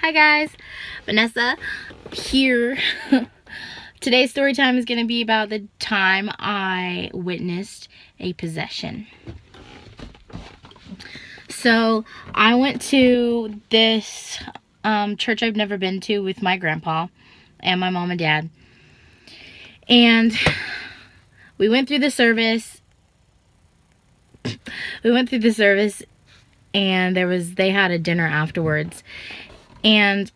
Hi guys, Vanessa here. Today's story time is going to be about the time I witnessed a possession. So I went to this church I've never been to with my grandpa and my mom and dad. And we went through the service. And they had a dinner afterwards. And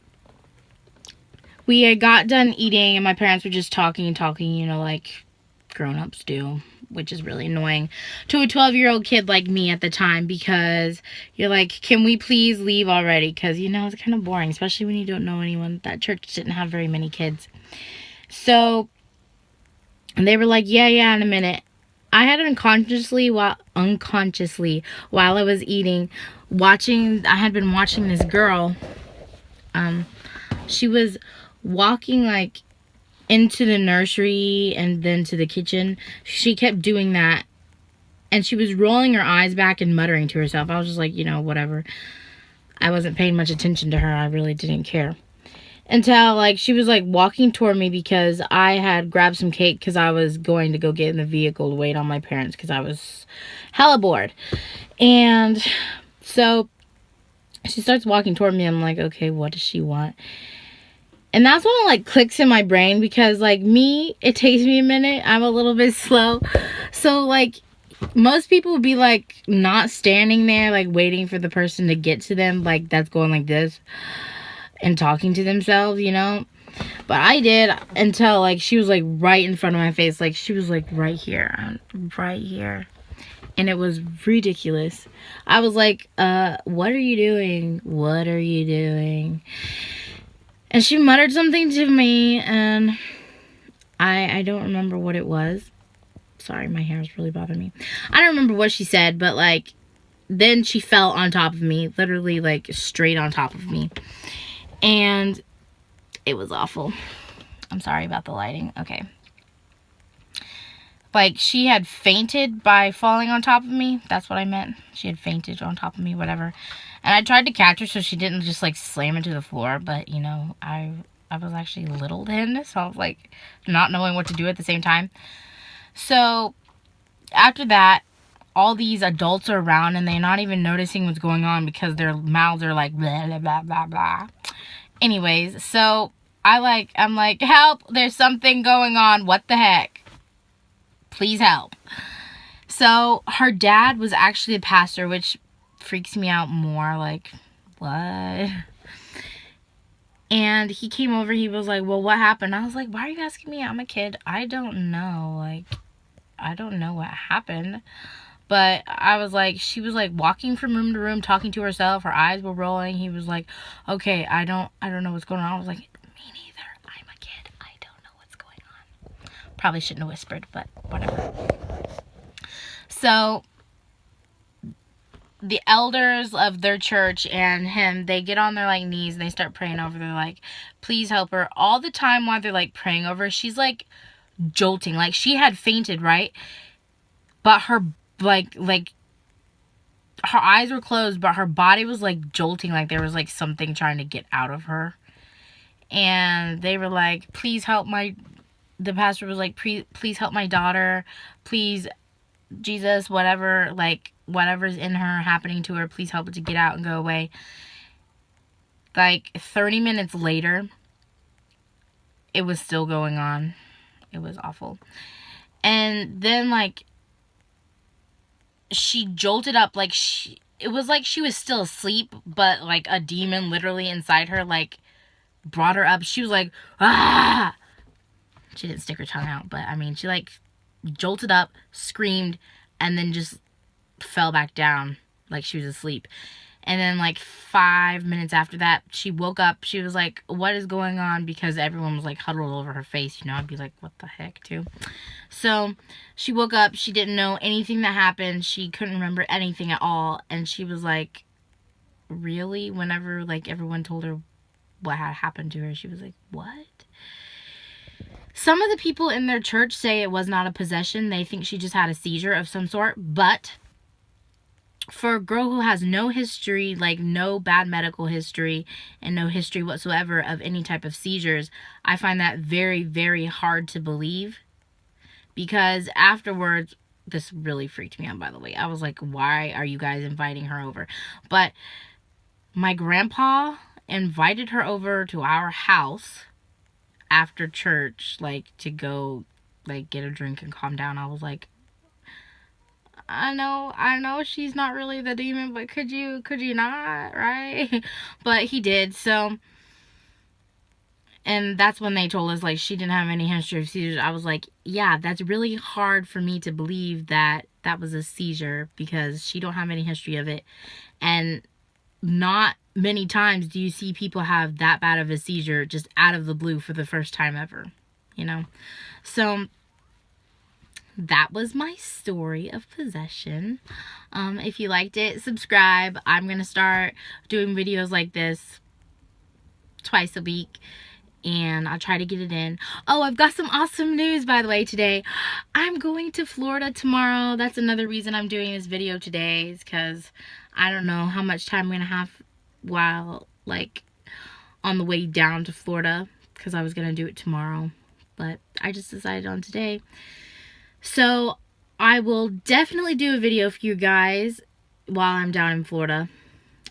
we had got done eating and my parents were just talking, like grown-ups do, which is really annoying to a 12-year-old kid like me at the time, because you're like, can we please leave already? Because, it's kind of boring, especially when you don't know anyone. That church didn't have very many kids. So, and they were like, yeah, in a minute. I had unconsciously, while I was eating, I had been watching this girl. She was walking like into the nursery and then to the kitchen. She kept doing that, and she was rolling her eyes back and muttering to herself. I was just like, whatever. I wasn't paying much attention to her. I really didn't care until she was walking toward me, because I had grabbed some cake because I was going to go get in the vehicle to wait on my parents because I was hella bored. And so she starts walking toward me. I'm like, okay, what does she want? And that's when it clicks in my brain, because it takes me a minute. I'm a little bit slow. So most people would be not standing there waiting for the person to get to them, that's going like this and talking to themselves, But I did, until she was right in front of my face. She was right here. And it was ridiculous. I was like, what are you doing? What are you doing? And she muttered something to me, and I don't remember what it was. Sorry, my hair is really bothering me. I don't remember what she said, but then she fell on top of me, literally straight on top of me. And it was awful. I'm sorry about the lighting. Okay. She had fainted by falling on top of me. That's what I meant. She had fainted on top of me, whatever. And I tried to catch her so she didn't just slam into the floor. But, I was actually little then. So I was not knowing what to do at the same time. So after that, all these adults are around and they're not even noticing what's going on because their mouths are blah, blah, blah, blah, blah. Anyways, so I'm like, help, there's something going on. What the heck? Please help. So her dad was actually a pastor, which freaks me out more. What? And he came over. He was like, well, what happened? I was like, why are you asking me? I'm a kid. I don't know. I don't know what happened. But I was like, she was walking from room to room, talking to herself. Her eyes were rolling. He was like, okay, I don't know what's going on. I was like, me neither. I'm a kid. I don't know what's going on. Probably shouldn't have whispered, but whatever. So the elders of their church and him, they get on their knees and they start praying over. They're like, please help her. All the time while they're praying over her, she's jolting. She had fainted, right? But her her eyes were closed, but her body was jolting, there was something trying to get out of her. And they were like, please help the pastor was like, please help my daughter, please, Jesus, whatever, whatever's in her happening to her, please help it to get out and go away. 30 minutes later, it was still going on. It was awful. And then she jolted up, it was she was still asleep, but a demon literally inside her brought her up. She was like, ah. She didn't stick her tongue out, but I mean, she jolted up, screamed, and then just fell back down she was asleep. And then 5 minutes after that, she woke up. She was like, what is going on? Because everyone was huddled over her face. I'd be like, what the heck, too? So she woke up. She didn't know anything that happened. She couldn't remember anything at all. And she was like, really? Whenever everyone told her what had happened to her, she was like, what? Some of the people in their church say it was not a possession. They think she just had a seizure of some sort. But for a girl who has no history, like no bad medical history and no history whatsoever of any type of seizures, I find that very, very hard to believe. Because afterwards, this really freaked me out, by the way. I was like, why are you guys inviting her over? But my grandpa invited her over to our house after church, like to go like get a drink and calm down. I was like, I know she's not really the demon, but could you not, right? But he did. So, and that's when they told us like she didn't have any history of seizures. I was like, yeah, that's really hard for me to believe that that was a seizure because she don't have any history of it. And not many times do you see people have that bad of a seizure just out of the blue for the first time ever, you know? So that was my story of possession. If you liked it, subscribe. I'm gonna start doing videos like this twice a week, and I'll try to get it in. Oh, I've got some awesome news, by the way, today. I'm going to Florida tomorrow. That's another reason I'm doing this video today, is because I don't know how much time I'm gonna have while like on the way down to Florida, because I was gonna do it tomorrow, but I just decided on today. So I will definitely do a video for you guys while I'm down in Florida.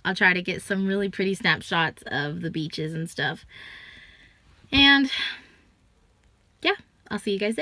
I'll try to get some really pretty snapshots of the beaches and stuff. And yeah, I'll see you guys then.